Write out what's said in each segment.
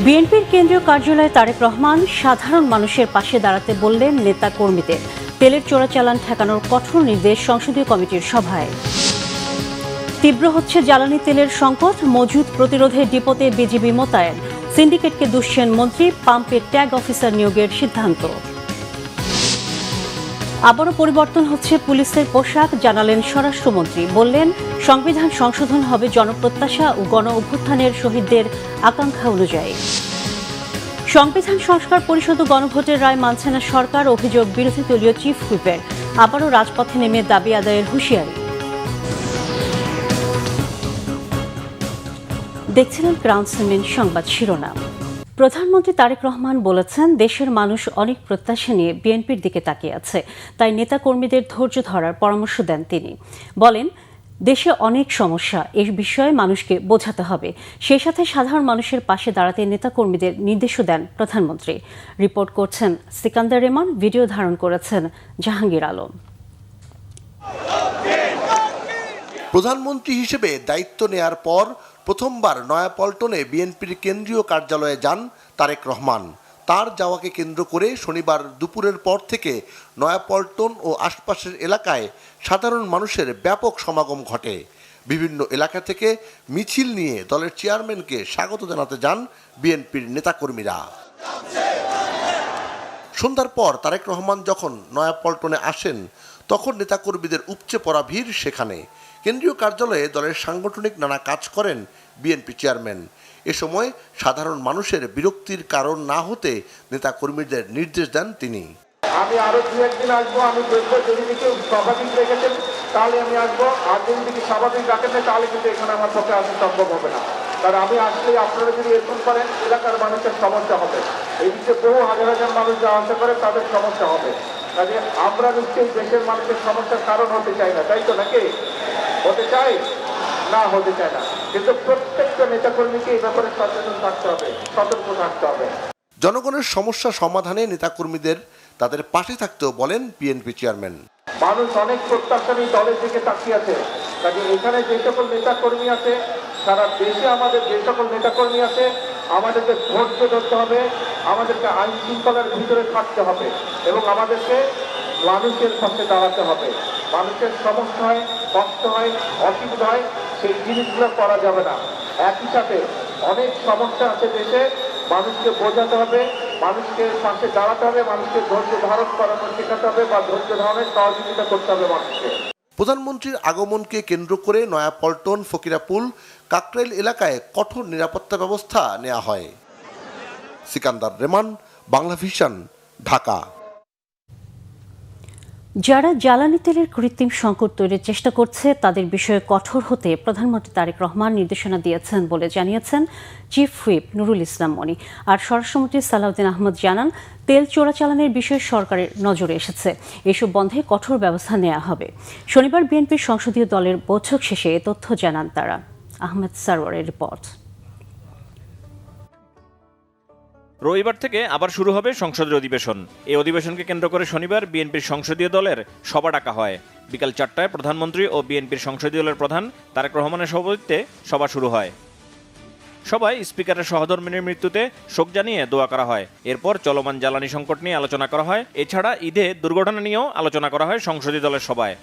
বিএনপির কেন্দ্রীয় কার্যালয়ে তারেক রহমান সাধারণ মানুষের পাশে দাঁড়াতে বললেন নেতা কর্মীদের। তেলের চোরাচালান ঠেকানোর কঠোর নির্দেশ সংসদীয় কমিটির সভায়। তীব্র হচ্ছে জ্বালানি তেলের সংকট, মজুদ প্রতিরোধে ডিপোতে বিজিবি মোতায়েন। সিন্ডিকেটকে দুষছেন মন্ত্রী, পাম্পে ট্যাগ অফিসার নিয়োগের সিদ্ধান্ত। আবারও পরিবর্তন হচ্ছে পুলিশের পোশাক, জানালেন স্বরাষ্ট্রমন্ত্রী। বললেন, সংবিধান সংশোধন হবে জনপ্রত্যাশা ও গণ অভ্যুত্থানের শহীদদের আকাঙ্ক্ষা অনুযায়ী। সংবিধান সংস্কার পরিষদ ও গণভোটের রায় মানছে না সরকার, অভিযোগ বিরোধী দলীয় চিফ হুইপের। আবারও রাজপথে নেমে দাবি আদায়ের হুঁশিয়ারি। দেখছিলেন ক্রাউন সিমেন্ট সংবাদ শিরোনাম। প্রধানমন্ত্রী তারেক রহমান বলেছেন, দেশের মানুষ অনেক প্রত্যাশা নিয়ে বিএনপির দিকে তাকিয়ে আছে, তাই নেতাকর্মীদের ধৈর্য ধরার পরামর্শ দেন তিনি। বলেন, দেশে অনেক সমস্যা, এই বিষয়ে মানুষকে বোঝাতে হবে। সেই সাথে সাধারণ মানুষের পাশে দাঁড়াতে নেতাকর্মীদের নির্দেশও দেন প্রধানমন্ত্রী। রিপোর্ট করছেন সিকান্দার রেমান, ভিডিও ধারণ করেছেন জাহাঙ্গীর আলম। প্রধানমন্ত্রী হিসেবে দায়িত্ব নেয়ার পর প্রথমবার নয়াপল্টনে বিএনপির কেন্দ্রীয় কার্যালয়ে যান তারেক রহমান। তার যাওয়াকে কেন্দ্র করে শনিবার দুপুরের পর থেকে নয়াপল্টন ও আশপাশের এলাকায় সাধারণ মানুষের ব্যাপক সমাগম ঘটে। বিভিন্ন এলাকা থেকে মিছিল নিয়ে দলের চেয়ারম্যানকে স্বাগত জানাতে যান বিএনপির নেতাকর্মীরা। সন্ধ্যার পর তারেক রহমান যখন নয়াপল্টনে আসেন, তখন নেতাকর্মীদের উপচে পড়া ভিড় সেখানে। কেন্দ্রীয় কার্যালয়ে দলের সাংগঠনিক নানা কাজ করেন বিএনপি চেয়ারম্যান। এ সময় সাধারণ মানুষের বিরক্তির কারণ না হতে নেতাকর্মীদের নির্দেশ দেন তিনি। আমি আরো দু একদিন আসবো, আমি দেখবো যদি কেউ স্বাভাবিক রেখেছেন তাহলে আমি আসবো, আর যদি কিছু স্বাভাবিক রাখেন না তাহলে কিন্তু এখানে আমার পক্ষে আসা সম্ভব হবে না। কারণ আমি আসলে আপনারা যদি এরকম করেন এলাকার মানুষের সমস্যা হবে। এই দিকে বহু হাজার হাজার মানুষ যা আশা করে তাদের সমস্যা হবে। কাজে আমরা নিশ্চয়ই দেশের মানুষের সমস্যার কারণ হতে চাই না, তাই তো নাকি? হতে চাই না, হতে চায় না। কিন্তু প্রত্যেকটা নেতাকর্মীকে এই ব্যাপারে সচেতন থাকতে হবে, সতর্ক থাকতে হবে। জনগণের সমস্যা সমাধানে নেতাকর্মীদের তাদের পাশে থাকতেও বলেন বিএনপি চেয়ারম্যান। মানুষ অনেক প্রত্যাশা নিয়ে দলের দিকে তাকিয়ে আছে। কাজে এখানে যে সকল নেতাকর্মী আছে, সারা দেশে আমাদের যে সকল নেতাকর্মী আছে, আমাদেরকে ধৈর্য ধরতে হবে, আমাদেরকে আইন শৃঙ্খলার ভিতরে থাকতে হবে এবং আমাদেরকে মানুষের পাশে দাঁড়াতে হবে। মানুষের সমস্যা হয়, কষ্ট হয়, অসুবিধা হয়, সেই জিনিসগুলো করা যাবে না। একই সাথে অনেক সমস্যা আছে দেশে, মানুষকে বোঝাতে হবে, মানুষকে পাশে দাঁড়াতে হবে, মানুষকে ধৈর্য ধারণ করানো শেখাতে হবে বা ধৈর্য ধারণের সহযোগিতা করতে হবে মানুষকে। প্রধানমন্ত্রীর আগমনকে কেন্দ্র করে নয়াপল্টন, ফকিরাপুল, কাকরাইল এলাকায় কঠোর নিরাপত্তা ব্যবস্থা নেওয়া হয়। সিকান্দার রেমান, বাংলা ভিশন, ঢাকা। যারা জ্বালানি তেলের কৃত্রিম সংকট তৈরির চেষ্টা করছে তাদের বিষয়ে কঠোর হতে প্রধানমন্ত্রী তারেক রহমান নির্দেশনা দিয়েছেন বলে জানিয়েছেন চিফ হুইপ নুরুল ইসলাম মনি। আর স্বরাষ্ট্রমন্ত্রী সালাউদ্দিন আহমদ জানান, তেল চোরাচালানের বিষয়ে সরকারের নজরে এসেছে, এসব বন্ধে কঠোর ব্যবস্থা নেওয়া হবে। শনিবার বিএনপির সংসদীয় দলের বৈঠক শেষে এ তথ্য জানান তারা। আহমেদ সারওয়ারের রিপোর্ট। রবিবার থেকে আবার শুরু হবে সংসদের অধিবেশন। এই অধিবেশনকে কেন্দ্র করে শনিবার বিএনপির সংসদীয় দলের সভা ডাকা হয়। বিকাল 4টায় প্রধানমন্ত্রী ও বিএনপির সংসদীয় দলের প্রধান তারেক রহমানের সভাপতিত্বে সভা শুরু হয়। সভায় স্পিকারের সহধর্মিণীর মৃত্যুতে শোক জানিয়ে দোয়া করা হয়। এরপর চলমান জ্বালানি সংকট নিয়ে আলোচনা করা হয়। এছাড়া ঈদে দুর্ঘটনা নিয়েও আলোচনা করা হয় সংসদীয় দলের সভায়।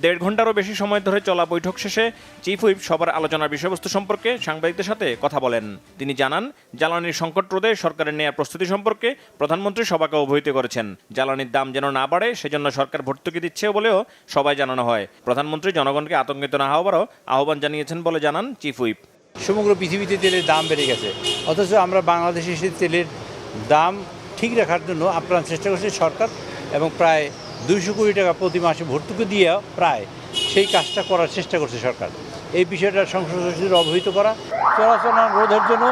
1.5 ঘন্টারও বেশি সময় ধরে চলা বৈঠক শেষে চিফ হুইপ সবার আলোচনার বিষয়বস্তু সম্পর্কে সাংবাদিকদের সাথে কথা বলেন। তিনি জানান, জ্বালানির সংকট রোধে সরকারের নেওয়া প্রস্তুতি সম্পর্কে প্রধানমন্ত্রী সভাকে অবহিত করেছেন। জ্বালানির দাম যেন না বাড়ে সেজন্য সরকার ভর্তুকি দিচ্ছে বলেও সবাই জানানো হয়। প্রধানমন্ত্রী জনগণকে আতঙ্কিত না হওয়ারও আহ্বান জানিয়েছেন বলে জানান চিফ হুইপ। সমগ্র পৃথিবীতে তেলের দাম বেড়ে গেছে, অথচ আমরা বাংলাদেশে সেই তেলের দাম ঠিক রাখার জন্য আপ্রাণ চেষ্টা করছে সরকার, এবং প্রায় 200 কোটি টাকা প্রতি মাসে ভর্তুকি দিয়ে প্রায় সেই কাজটা করার চেষ্টা করছে সরকার। এই বিষয়টা সংসদ সদস্যদের অবহিত করা, চোরাচালান রোধের জন্য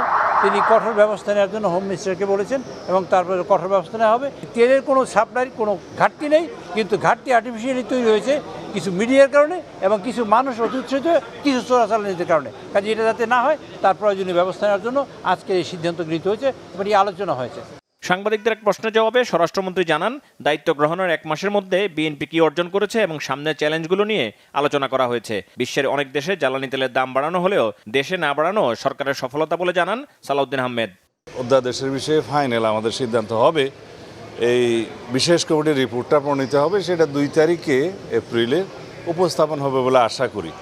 তিনি কঠোর ব্যবস্থা নেওয়ার জন্য হোম মিনিস্টারকে বলেছেন এবং তারপরে কঠোর ব্যবস্থা নেওয়া হবে। তেলের কোনো সাপ্লাইয়ের কোনো ঘাটতি নেই, কিন্তু ঘাটতি আর্টিফিশিয়ালি তৈরি হয়েছে কিছু মিডিয়ার কারণে এবং কিছু মানুষ অতিষ্ঠিত, কিছু চোরাচালানিদের কারণে। কাজে এটা যাতে না হয় তার প্রয়োজনীয় ব্যবস্থা নেওয়ার জন্য আজকে এই সিদ্ধান্ত গৃহীত হয়েছে এবং এই আলোচনা হয়েছে। সাংবাদিকদের এক প্রশ্নের জবাবে স্বরাষ্ট্রমন্ত্রী জানান, দায়িত্ব গ্রহণের 1 মাসের মধ্যে বিএনপি কি অর্জন করেছে এবং সামনের চ্যালেঞ্জগুলো নিয়ে আলোচনা করা হয়েছে। বিশ্বের অনেক দেশে জ্বালানি তেলের দাম বাড়ানো হলেও দেশে না বাড়ানো সরকারের সফলতা বলে জানান সালাউদ্দিন আহমেদ। অধ্যাদেশের বিষয়ে ফাইনাল আমাদের সিদ্ধান্ত হবে, এই বিশেষ কমিটির রিপোর্টটা প্রণীত হবে, সেটা 2 তারিখে এপ্রিলে উপস্থাপন হবে বলে আশা করি।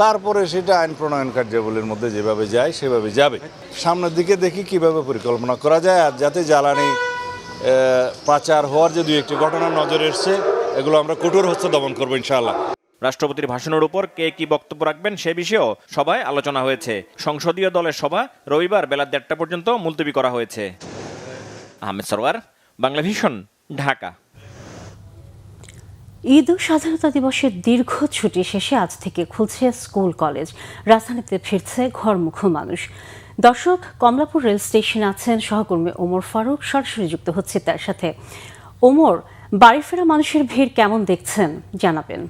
তারপরে সেটা আইন প্রণয়ন কার্যাবলীর মধ্যে যেভাবে যায় সেভাবে যাবে। সামনের দিকে দেখি কিভাবে পরিকল্পনা করা যায়, আর যাতে জ্বালানি পাচার হওয়ার যে 2-1টি ঘটনা নজরে এসছে, এগুলো আমরা কঠোর হস্তে দমন করবো ইনশাআল্লাহ। রাষ্ট্রপতির ভাষণের উপর কে কি বক্তব্য রাখবেন সে বিষয়েও সভায় আলোচনা হয়েছে। সংসদীয় দলের সভা রবিবার বেলা 1:30 পর্যন্ত মুলতবি করা হয়েছে। আহমেদ সরওয়ার, বাংলা ভিশন, ঢাকা। ঈদ ও স্বাধীনতা দিবসের দীর্ঘ ছুটি শেষে আজ থেকে খুলছে স্কুল কলেজ। রাজধানীতে ফিরছে ঘরমুখো মানুষ। দর্শক, কমলাপুর রেল স্টেশনে আছেন সহকর্মী ওমর ফারুক, সরাসরি যুক্ত হচ্ছে তার সাথে। ওমর, বাড়ি ফেরা মানুষের ভিড় কেমন দেখছেন জানাবেন।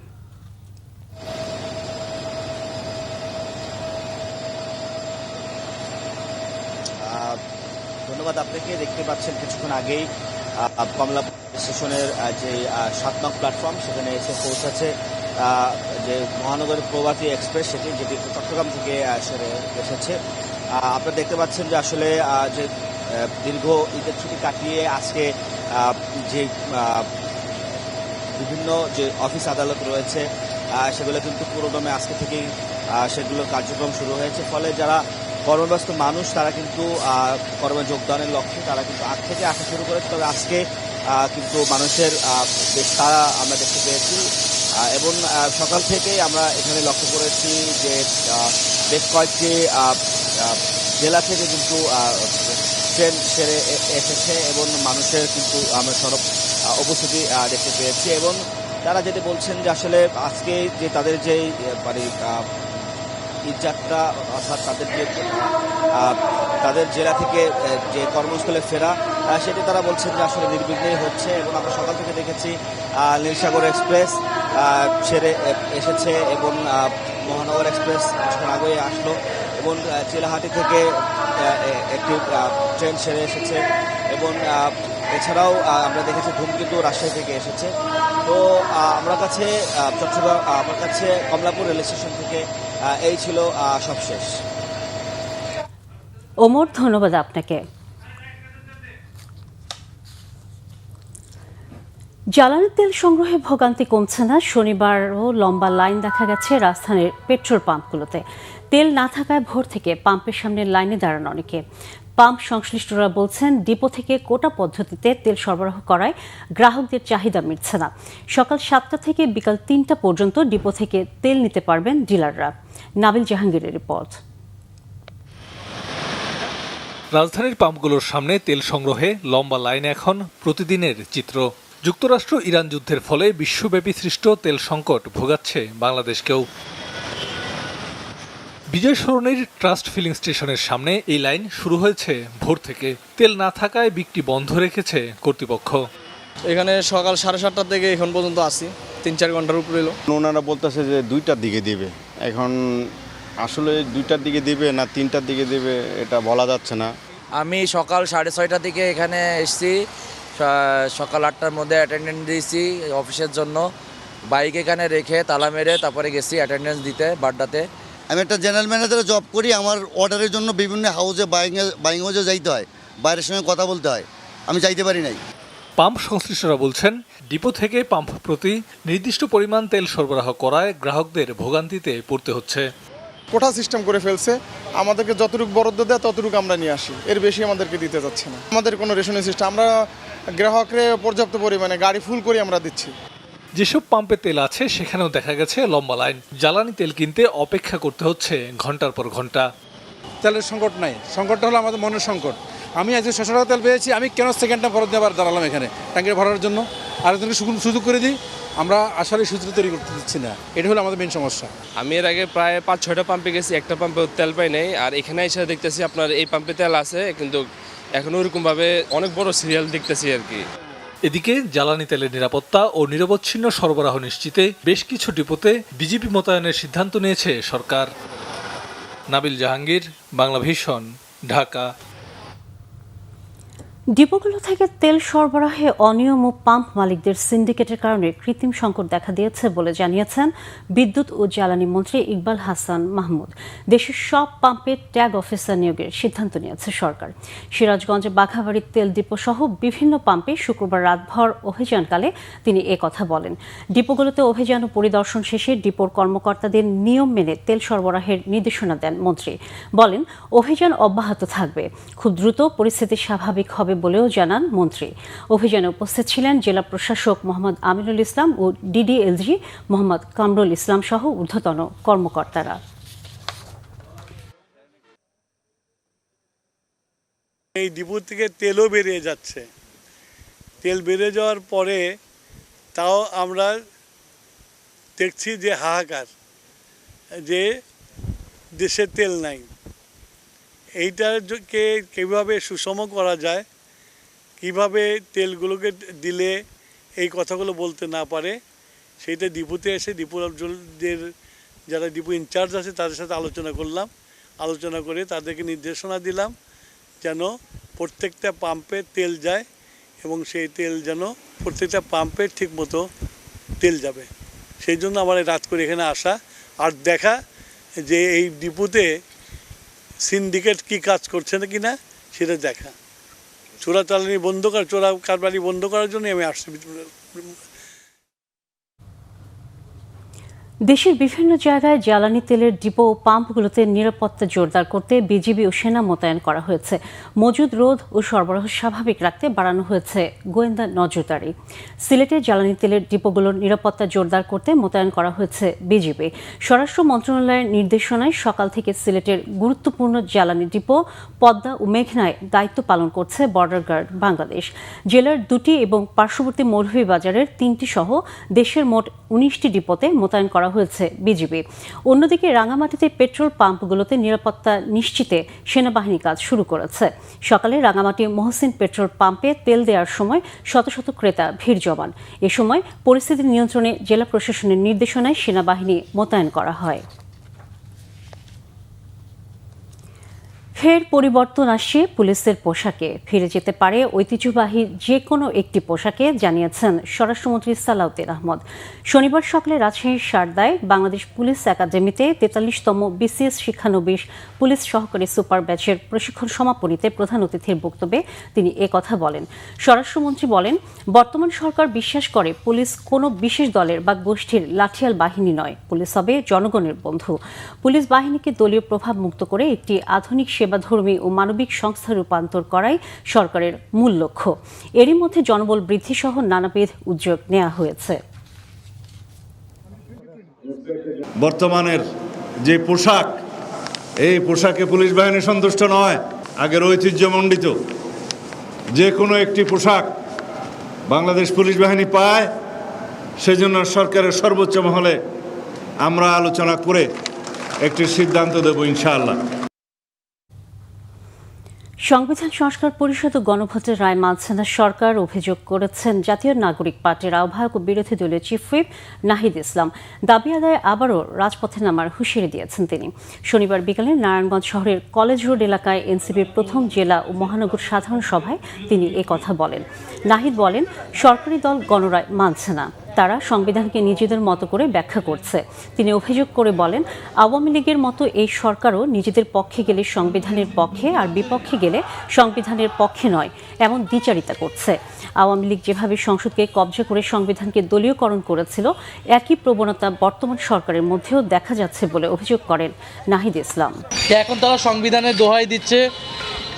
ধন্যবাদ আপনাকে। দেখতে পাচ্ছেন কিছুক্ষণ আগেই কমলাপুর স্টেশনের যে 7 নং প্ল্যাটফর্ম, সেখানে এসে পৌঁছেছে যে মহানগরী প্রভাতী এক্সপ্রেস, সেটি যেটি চট্টগ্রাম থেকে সেরে এসেছে। আপনারা দেখতে পাচ্ছেন যে আসলে যে দীর্ঘ ঈদের ছুটি কাটিয়ে আজকে যে বিভিন্ন যে অফিস আদালত রয়েছে সেগুলো কিন্তু পুরোদমে আজকে থেকেই সেগুলোর কার্যক্রম শুরু হয়েছে। ফলে যারা কর্মব্যস্ত মানুষ তারা কিন্তু কর্মে যোগদানের লক্ষ্যে তারা কিন্তু আগ থেকে আসা শুরু করেছে। তবে আজকে কিন্তু মানুষের বেশ তারা আমরা দেখতে পেয়েছি এবং সকাল থেকেই আমরা এখানে লক্ষ্য করেছি যে বেশ কয়েকটি জেলা থেকে কিন্তু ট্রেন সেরে এসেছে এবং মানুষের কিন্তু আমরা সড়ক উপস্থিতি দেখতে পেয়েছি। এবং তারা যেটি বলছেন যে আসলে আজকে যে তাদের যে মানে ঈদযাত্রা, অর্থাৎ তাদের জেলা থেকে যে কর্মস্থলে ফেরা, সেটি তারা বলছেন যে আসলে নির্বিঘ্নেই হচ্ছে। এবং আমরা সকাল থেকে দেখেছি নীলসাগর এক্সপ্রেস সেরে এসেছে এবং মহানগর এক্সপ্রেস কিছুক্ষণ আগেই আসলো এবং চিলাহাটি থেকে একটি ট্রেন সেরে এসেছে এবং এছাড়াও আমরা দেখেছি ধূমকেতু রাজশাহী থেকে এসেছে। তো আমার কাছে কমলাপুর রেল স্টেশন থেকে এই ছিল সবশেষ। ওমর, ধন্যবাদ আপনাকে। জ্বালানি তেল সংগ্রহে ভোগান্তি কমছে না। শনিবারও লম্বা লাইন দেখা গেছে রাজধানীর পেট্রোল পাম্পগুলোতে। তেল না থাকায় ভোর থেকে পাম্পের সামনে লাইনে দাঁড়ানো অনেকে। পাম্প সংশ্লিষ্টরা বলছেন, ডিপো থেকে কোটা পদ্ধতিতে তেল সরবরাহ করায় গ্রাহকদের চাহিদা মিটছে না। সকাল 7টা থেকে বিকাল 3টা পর্যন্ত ডিপো থেকে তেল নিতে পারবেন ডিলাররা। নাবিল জাহাঙ্গীরের রিপোর্ট। রাজধানীর পাম্পগুলোর সামনে তেল সংগ্রহে লম্বা লাইন এখন প্রতিদিনের চিত্র। যুক্তরাষ্ট্র ইরান যুদ্ধের ফলে বিশ্বব্যাপী সৃষ্ট তেল সংকট ভোগাচ্ছে বাংলাদেশকেও। বিজয় সরণির ট্রাস্ট ফিলিং স্টেশনের সামনে এই লাইন শুরু হয়েছে ভোর থেকে। তেল না থাকায় বিক্রি বন্ধ রেখেছে কর্তৃপক্ষ। এখানে সকাল 7:30 থেকে এখন পর্যন্ত আসি, 3-4 ঘন্টার উপরে এলো। ওনারা বলতেছে যে 2টার দিকে দিবে, এখন আসলে 2টার দিকে দিবে না 3টার দিকে দিবে এটা বলা যাচ্ছে না। আমি সকাল 6:30 থেকে এখানে এসেছি, সকাল 8টার মধ্যে অ্যাটেন্ডেন্স দিয়েছি অফিসের জন্য। বাইক এখানে রেখে তালা মেরে তারপরে গেছি অ্যাটেন্ডেন্স দিতে বাড্ডাতে। আমি একটা জেনারেল ম্যানেজারে জব করি, আমার অর্ডারের জন্য বিভিন্ন হাউসে বাইং হাউসে যাইতে হয়, বাইরের সঙ্গে কথা বলতে হয়, আমি যাইতে পারি নাই। পাম্প সংশ্লিষ্টরা বলছেন, ডিপো থেকে পাম্প প্রতি নির্দিষ্ট পরিমাণ তেল সরবরাহ করায় গ্রাহকদের ভোগান্তিতে পড়তে হচ্ছে। কোটা সিস্টেম করে ফেলছে, আমাদেরকে যতটুকু বরাদ্দ দেয় ততটুকু আমরা নিয়ে আসি, এর বেশি আমাদেরকে দিতে যাচ্ছে না। আমাদের কোনো রেশনের সিস্টেম, আমরা গ্রাহকরে পর্যাপ্ত পরিমাণে গাড়ি ফুল করে আমরা দিচ্ছি। যেসব পাম্পে তেল আছে সেখানেও দেখা গেছে লম্বা লাইন। জ্বালানি তেল কিনতে অপেক্ষা করতে হচ্ছে ঘন্টার পর ঘন্টা। তেলের সংকট নাই, সংকটটা হলো আমাদের মনের সংকট। আমি আজকে 600 টাকা তেল পেয়েছি, আমি কেন সেকেন্ড টাইম ফেরত দিয়ে আবার দাঁড়ালাম এখানে ট্যাঙ্কে ভরার জন্য? আরেকজনকে সুযোগ করে দিই, আমরা আসলে সুযোগ তৈরি করতে দিচ্ছি না, এটা হলো আমাদের মেন সমস্যা। আমি এর আগে প্রায় 5-6টা পাম্পে গেছি, একটা পাম্পে তেল পাই নাই। আর এখানে এসে দেখতেছি আপনার এই পাম্পে তেল আছে, কিন্তু এখন ওরকমভাবে অনেক বড় সিরিয়াল দেখতেছি আর কি। এদিকে জ্বালানি তেলের নিরাপত্তা ও নিরবচ্ছিন্ন সরবরাহ নিশ্চিতে বেশ কিছু ডিপোতে বিজিবি মোতায়েনের সিদ্ধান্ত নিয়েছে সরকার। নাবিল জাহাঙ্গীর, বাংলা ভিশন, ঢাকা। ডিপোগুলো থেকে তেল সরবরাহে অনিয়ম ও পাম্প মালিকদের সিন্ডিকেটের কারণে কৃত্রিম সংকট দেখা দিয়েছে বলে জানিয়েছেন বিদ্যুৎ ও জ্বালানি মন্ত্রী ইকবাল হাসান মাহমুদ। দেশের সব পাম্পে ট্যাগ অফিসার নিয়োগের সিদ্ধান্ত নিয়েছে সরকার। সিরাজগঞ্জে বাঘাবাড়ির তেল ডিপো সহ বিভিন্ন পাম্পে শুক্রবার রাতভর অভিযানকালে তিনি কথা বলেন। ডিপোগুলোতে অভিযান ও পরিদর্শন শেষে ডিপোর কর্মকর্তাদের নিয়ম মেনে তেল সরবরাহের নির্দেশনা দেন মন্ত্রী। বলেন, অভিযান অব্যাহত থাকবে, খুব দ্রুত পরিস্থিতি স্বাভাবিক হবে বলেও জানান মন্ত্রী। অভিযানে উপস্থিত ছিলেন জেলা প্রশাসক মোহাম্মদ আমিনুল ইসলাম ও ডিডিএলজি মোহাম্মদ কামরুল ইসলাম সহ ঊর্ধ্বতন কর্মকর্তারা। এই ডিপো থেকে তেলও বেরিয়ে যাচ্ছে। তেল বেরিয়ে যাওয়ার পরে তাও আমরা দেখছি যে হাহাকার, যে দেশে তেল নাই। এইটাকে কীভাবে সুষম করা যায়, কিভাবে তেলগুলোকে দিলে এই কথাগুলো বলতে না পারে, সেইটা ডিপোতে এসে ডিপোদের যারা ডিপো ইনচার্জ আছে তাদের সাথে আলোচনা করলাম। আলোচনা করে তাদেরকে নির্দেশনা দিলাম যেন প্রত্যেকটা পাম্পে তেল যায় এবং সেই তেল যেন প্রত্যেকটা পাম্পে ঠিক মতো তেল যাবে। সেই জন্য আমার রাত করে এখানে আসা আর দেখা যে এই ডিপোতে সিন্ডিকেট কি কাজ করছে না কিনা সেটা দেখা। চোরাচালানি বন্ধ করা, চোরা কারবারি বন্ধ করার জন্য আমি আসছি। দেশের বিভিন্ন জায়গায় জ্বালানি তেলের ডিপো ও পাম্পগুলোতে নিরাপত্তা জোরদার করতে বিজিবি ও সেনা মোতায়েন করা হয়েছে। মজুদ রোধ ও সরবরাহ স্বাভাবিক রাখতে বাড়ানো হয়েছে গোয়েন্দা নজরদারি। সিলেটে জ্বালানি তেলের ডিপোগুলোর নিরাপত্তা জোরদার করতে মোতায়েন করা হয়েছে বিজিবি। স্বরাষ্ট্র মন্ত্রণালয়ের নির্দেশনায় সকাল থেকে সিলেটের গুরুত্বপূর্ণ জ্বালানি ডিপো পদ্মা ও মেঘনায় দায়িত্ব পালন করছে বর্ডার গার্ড বাংলাদেশ। জেলার 2টি এবং পার্শ্ববর্তী মৌলভীবাজারের 3টি সহ দেশের মোট 19টি ডিপোতে মোতায়েন করা হয়েছে বিজিবি। অন্যদিকে রাঙামাটিতে পেট্রোল পাম্পগুলোতে নিরাপত্তা নিশ্চিতে সেনাবাহিনী কাজ শুরু করেছে। সকালে রাঙামাটি মহসিন পেট্রোল পাম্পে তেল দেওয়ার সময় শত শত ক্রেতা ভিড় জমান। এ সময় পরিস্থিতি নিয়ন্ত্রণে জেলা প্রশাসনের নির্দেশনায় সেনাবাহিনী মোতায়েন করা হয়। ফের পরিবর্তন আসছে পুলিশের পোশাকে। ফিরে যেতে পারে ঐতিহ্যবাহী যে কোনো একটি পোশাকে, জানিয়েছেন স্বরাষ্ট্রমন্ত্রী সালাউদ্দিন আহমদ। শনিবার সকালে রাজশাহীর সারদায় বাংলাদেশ পুলিশ একাডেমিতে 43তম বিসিএস শিক্ষানবিশ পুলিশ সহকারী সুপার ব্যাচের প্রশিক্ষণ সমাপনীতে প্রধান অতিথির বক্তব্যে তিনি কথা বলেন। স্বরাষ্ট্রমন্ত্রী বলেন, বর্তমান সরকার বিশ্বাস করে পুলিশ কোনো বিশেষ দলের বা গোষ্ঠীর লাঠিয়াল বাহিনী নয়, পুলিশ হবে জনগণের বন্ধু। পুলিশ বাহিনীকে দলীয় প্রভাব মুক্ত করে একটি আধুনিক সেবাধর্মী ও মানবিক সংস্থা রূপান্তর করাই সরকারের মূল লক্ষ্য। এরই মধ্যে জনবল বৃদ্ধি সহ নানাবিধ উদ্যোগ নেওয়া হয়েছে। বর্তমানের যে পোশাক, এই পোশাকে পুলিশ বাহিনী সন্তুষ্ট নয়। আগের ঐতিহ্যমণ্ডিত যে কোনো একটি পোশাক বাংলাদেশ পুলিশ বাহিনী পায়, সেজন্য সরকারের সর্বোচ্চ মহলে আমরা আলোচনা করে একটি সিদ্ধান্ত দেব ইনশাআল্লাহ। সংবিধান সংস্কার পরিষদ ও গণভোটের রায় মানছে না সরকার, অভিযোগ করেছেন জাতীয় নাগরিক পার্টির আহ্বায়ক ও বিরোধী দলীয় চিফ হুইপ নাহিদ ইসলাম। দাবি আদায়ে আবারও রাজপথে নামার হুঁশিয়ারি দিয়েছেন তিনি। শনিবার বিকালে নারায়ণগঞ্জ শহরের কলেজ রোড এলাকায় এনসিপির প্রথম জেলা ও মহানগর সাধারণ সভায় তিনি কথা বলেন। নাহিদ বলেন, সরকারি দল গণরায় মানছে না, তারা সংবিধানকে নিজেদের মতো করে ব্যাখ্যা করছে। তিনি অভিযোগ করে বলেন, আওয়ামী লীগের মতো এই সরকারও নিজেদের পক্ষে গেলে সংবিধানের পক্ষে আর বিপক্ষে গেলে সংবিধানের পক্ষে নয়, এমন দ্বিচারিতা করছে। আওয়ামী লীগ যেভাবে সংসদকে কবজা করে সংবিধানকে দলীয়করণ করেছিল, একই প্রবণতা বর্তমান সরকারের মধ্যেও দেখা যাচ্ছে বলে অভিযোগ করেন নাহিদ ইসলাম। এখন তারা সংবিধানের দোহাই দিচ্ছে,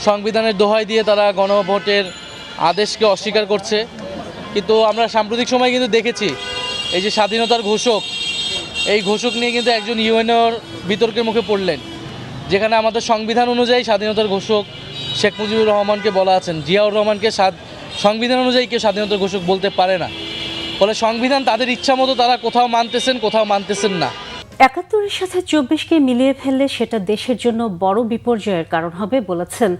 সংবিধানের দোহাই দিয়ে তারা গণভোটের আদেশকে অস্বীকার করছে। কিন্তু আমরা সাম্প্রতিক সময় কিন্তু দেখেছি এই যে স্বাধীনতার ঘোষক, এই ঘোষক নিয়ে কিন্তু একজন ইউএনওর বিতর্কের মুখে পড়লেন, যেখানে আমাদের সংবিধান অনুযায়ী স্বাধীনতার ঘোষক শেখ মুজিবুর রহমানকে বলা আছেন, জিয়াউর রহমানকে সংবিধান অনুযায়ী কেউ স্বাধীনতার ঘোষক বলতে পারে না। ফলে সংবিধান তাদের ইচ্ছা মতো তারা কোথাও মানতেছেন, কোথাও মানতেছেন না। ৭১-এর সাথে ২৪কে মিলিয়ে ফেললে সেটা দেশের জন্য বড় বিপর্যয়ের কারণ হবে বলেছেন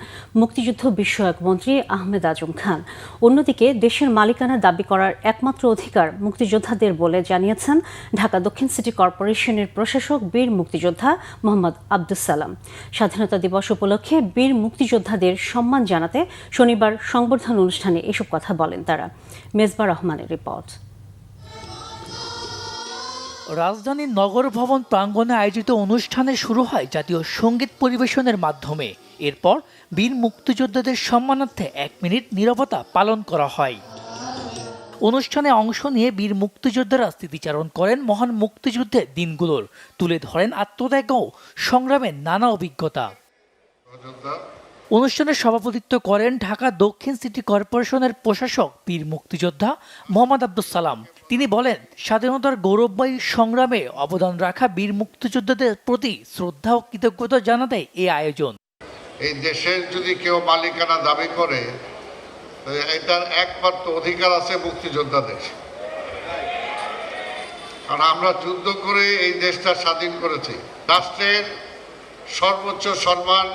মুক্তিযুদ্ধ বিষয়ক মন্ত্রী আহমেদ আজম খান। অন্যদিকে দেশের মালিকানা দাবি করার একমাত্র অধিকার মুক্তিযোদ্ধাদের বলে জানিয়েছেন ঢাকা দক্ষিণ সিটি কর্পোরেশনের প্রশাসক বীর মুক্তিযোদ্ধা মোহাম্মদ আব্দুস সালাম। স্বাধীনতা দিবস উপলক্ষে বীর মুক্তিযোদ্ধাদের সম্মান জানাতে শনিবার সংবর্ধনা অনুষ্ঠানে এসব কথা বলেন তারা। মেজবা রহমানের রিপোর্ট। রাজধানীর নগর ভবন প্রাঙ্গণে আয়োজিত অনুষ্ঠানে শুরু হয় জাতীয় সঙ্গীত পরিবেশনের মাধ্যমে। এরপর বীর মুক্তিযোদ্ধাদের সম্মানার্থে ১ মিনিট নীরবতা পালন করা হয়। অনুষ্ঠানে অংশ নিয়ে বীর মুক্তিযোদ্ধারা স্মৃতিচারণ করেন মহান মুক্তিযুদ্ধের দিনগুলোর, তুলে ধরেন আত্মত্যাগ ও সংগ্রামের নানা অভিজ্ঞতা। অনুষ্ঠানে সভাপতিত্ব করেন ঢাকা দক্ষিণ সিটি কর্পোরেশনের প্রশাসক বীর মুক্তিযোদ্ধা মোহাম্মদ আব্দুস সালাম। তিনি বলেন, স্বাধীনতার গৌরবময়ী সংগ্রামে অবদান রাখা বীর মুক্তিযোদ্ধাদের প্রতি শ্রদ্ধা ও কৃতজ্ঞতা জানাতে এই আয়োজন। এই দেশের যদি কেউ মালিকানা দাবি করে, এটার একমাত্র অধিকার আছে মুক্তিযোদ্ধাদের। কারণ আমরা যুদ্ধ করে এই দেশটা স্বাধীন করেছি। রাষ্ট্রের সর্বোচ্চ সম্মান,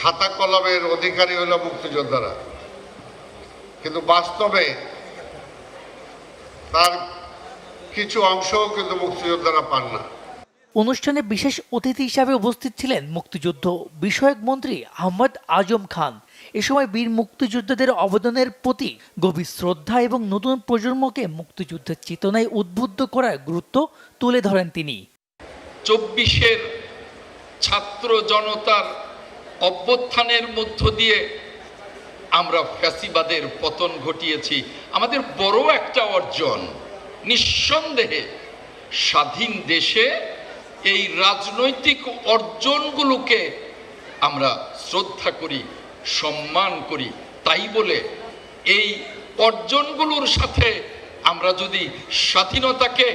খাতা কলমের অধিকারী হলো মুক্তিযোদ্ধারা, কিন্তু বাস্তবে তার কিছু অংশও কিন্তু মুক্তিযোদ্ধারা পান না। অনুষ্ঠানে বিশেষ অতিথি হিসাবে উপস্থিত ছিলেন মুক্তিযুদ্ধ বিষয়ক মন্ত্রী আহমেদ আজম খান। এ সময় বীর মুক্তিযোদ্ধাদের অবদানের প্রতি গভীর শ্রদ্ধা এবং নতুন প্রজন্মকে মুক্তিযুদ্ধের চেতনায় উদ্বুদ্ধ করার গুরুত্ব তুলে ধরেন তিনি। ২৪-এর ছাত্র জনতার অভ্যুত্থানের মধ্য দিয়ে আমরা ফ্যাসিবাদের পতন ঘটিয়েছি। আমাদের বড় একটা অর্জন। নিঃসন্দেহে স্বাধীন দেশে এই রাজনৈতিক অর্জনগুলোকে আমরা শ্রদ্ধা করি, সম্মান করি। তাই বলে এই অর্জনগুলোর সাথে আমরা যদি স্বাধীনতাকে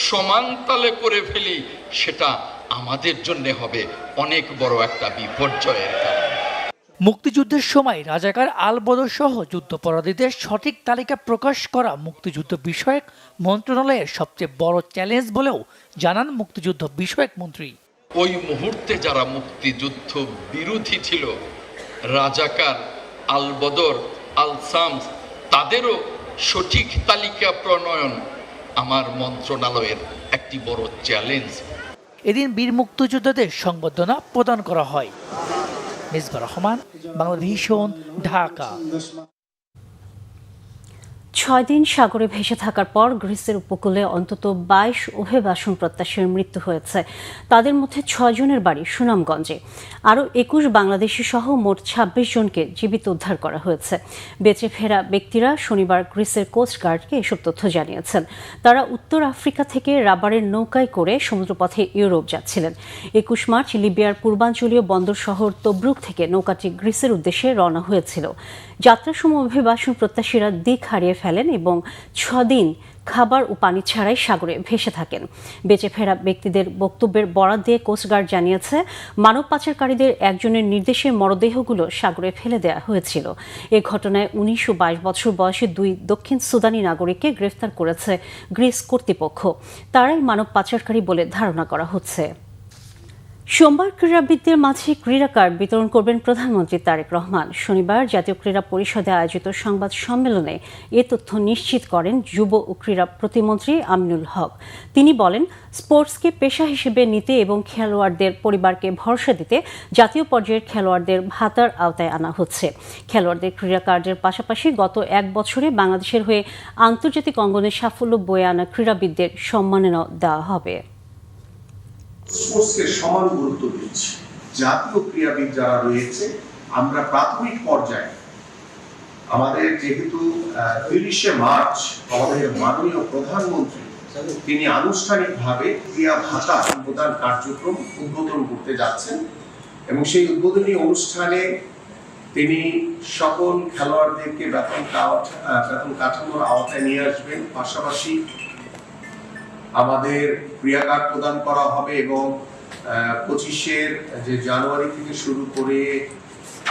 সমানতালে করে ফেলি, সেটা আমাদের জন্য হবে অনেক বড় একটা বিপর্যয়ের কারণ। মুক্তিযুদ্ধের সময় রাজাকার আল-বদর সহ যুদ্ধাপরাধীদের সঠিক তালিকা প্রকাশ করা মুক্তিযুদ্ধ বিষয়ক মন্ত্রণালয়ের সবচেয়ে বড় চ্যালেঞ্জ বলেও জানান মুক্তিযুদ্ধ বিষয়ক মন্ত্রী। ওই মুহূর্তে যারা মুক্তিযুদ্ধ বিরোধী ছিল, রাজাকার, আল-বদর, আল-শামস, তাদেরও সঠিক তালিকা প্রণয়ন আমার মন্ত্রণালয়ের একটি বড় চ্যালেঞ্জ। এদিন বীর মুক্তিযোদ্ধাদের সংবর্ধনা প্রদান করা হয়। মেজবা রহমান, বাংলাভিশন, ঢাকা। ৬ দিন সাগরে ভেসে থাকার পর গ্রিসের উপকূলে অন্তত ২২ অভিবাসন প্রত্যাশীর মৃত্যু হয়েছে। তাদের মধ্যে ৬ জনের বাড়ি সুনামগঞ্জে। আরও ২১ বাংলাদেশি সহ মোট ২৬ জনকে জীবিত উদ্ধার করা হয়েছে। বেঁচে ফেরা ব্যক্তিরা শনিবার গ্রিসের কোস্টগার্ডকে এসব তথ্য জানিয়েছেন। তারা উত্তর আফ্রিকা থেকে রাবারের নৌকায় করে সমুদ্রপথে ইউরোপ যাচ্ছিলেন। ২১ মার্চ লিবিয়ার পূর্বাঞ্চলীয় বন্দর শহর তব্রুক থেকে নৌকাটি গ্রিসের উদ্দেশ্যে রওনা হয়েছিল। যাত্রার সময় অভিবাসন প্রত্যাশীরা দিক হারিয়ে ফেলেন এবং ৬ দিন খাবার ও পানি ছাড়াই সাগরে ভেসে থাকেন। বেঁচে ফেরা ব্যক্তিদের বক্তব্যের বরাত দিয়ে কোস্টগার্ড জানিয়েছে, মানব পাচারকারীদের একজনের নির্দেশে মরদেহগুলো সাগরে ফেলে দেওয়া হয়েছিল। এ ঘটনায় ১৯ ও ২২ বছর বয়সী ২ দক্ষিণ সুদানি নাগরিককে গ্রেফতার করেছে গ্রিস কর্তৃপক্ষ। তারাই মানব পাচারকারী বলে ধারণা করা হচ্ছে। সোমবার ক্রীড়াবিদদের মাঝে ক্রীড়া কার্ড বিতরণ করবেন প্রধানমন্ত্রী তারেক রহমান। শনিবার জাতীয় ক্রীড়া পরিষদে আয়োজিত সংবাদ সম্মেলনে এ তথ্য নিশ্চিত করেন যুব ও ক্রীড়া প্রতিমন্ত্রী আমিনুল হক। তিনি বলেন, স্পোর্টসকে পেশা হিসেবে নিতে এবং খেলোয়াড়দের পরিবারকে ভরসা দিতে জাতীয় পর্যায়ের খেলোয়াড়দের ভাতার আওতায় আনা হচ্ছে। খেলোয়াড়দের ক্রীড়া কার্ডের পাশাপাশি গত ১ বছরে বাংলাদেশের হয়ে আন্তর্জাতিক অঙ্গনে সাফল্য বয়ে আনা ক্রীড়াবিদদের সম্মাননা দেওয়া হবে। স্পোর্টসকে সমান গুরুত্ব দিচ্ছি। জাতীয় ক্রীড়াবিদ যারা রয়েছে, আমরা প্রাথমিক পর্যায়ে আমাদের যেহেতু ৩০শে মার্চ আমাদের মাননীয় প্রধানমন্ত্রী তিনি আনুষ্ঠানিকভাবে ক্রীড়া ভাতা প্রদান কার্যক্রম উদ্বোধন করতে যাচ্ছেন এবং সেই উদ্বোধনী অনুষ্ঠানে তিনি সকল খেলোয়াড়দেরকে বেতন কাঠামোর আওতায় নিয়ে আসবেন। পাশাপাশি আমাদের ক্রীড়া কার্ড প্রদান করা হবে এবং ২৫ জানুয়ারি থেকে শুরু করে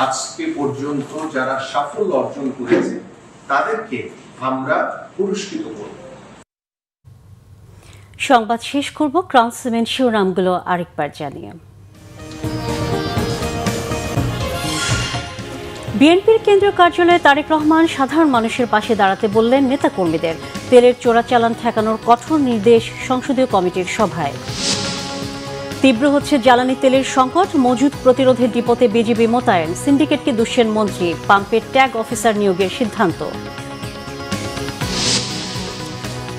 আজকে পর্যন্ত যারা সাফল্য অর্জন করেছে তাদেরকে আমরা পুরস্কৃত করব। সংবাদ শেষ করব ক্রাউন সিমেন্ট শিরোনামগুলো আরেকবার জানিয়ে। বিএনপির কেন্দ্রীয় কার্যালয়ে তারেক রহমান সাধারণ মানুষের পাশে দাঁড়াতে বললেন নেতাকর্মীদের। তেলের চোরাচালান ঠেকানোর কঠোর নির্দেশ সংসদীয় কমিটির সভায়। তীব্র হচ্ছে জ্বালানি তেলের সংকট, মজুদ প্রতিরোধে ডিপোতে বিজিবি মোতায়েন, সিন্ডিকেটকে দুষছেন মন্ত্রী, পাম্পের ট্যাগ অফিসার নিয়োগের সিদ্ধান্ত।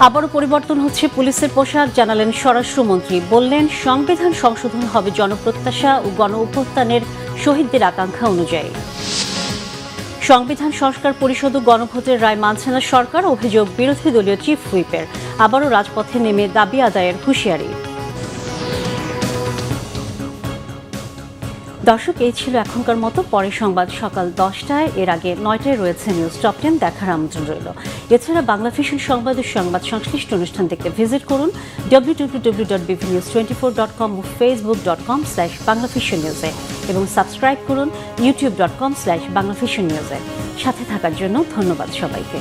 আবারও পরিবর্তন হচ্ছে পুলিশের পোশাক, জানালেন স্বরাষ্ট্রমন্ত্রী। বললেন সংবিধান সংশোধন হবে জনপ্রত্যাশা ও গণ অভ্যুত্থানের শহীদদের আকাঙ্ক্ষা অনুযায়ী। সংবিধান সংস্কার পরিষদ ও গণভোটের রায় মানছে না সরকার, অভিযোগ বিরোধী দলীয় চিফ হুইপের। আবারও রাজপথে নেমে দাবি আদায়ের হুঁশিয়ারি। দর্শক, এই ছিল এখনকার মতো। পরের সংবাদ সকাল 10টায়, এর আগে 9টায় রয়েছে নিউজ টপ 10 দেখার আমন্ত্রণ রইল। এছাড়া বাংলা ভিশন সংবাদ ও সংবাদ সংশ্লিষ্ট অনুষ্ঠান দেখতে ভিজিট করুন www.bvnews24.com ও facebook.com/banglavisionnews এবং সাবস্ক্রাইব করুন youtube.com/banglavisionnews। সাথে থাকার জন্য ধন্যবাদ সবাইকে।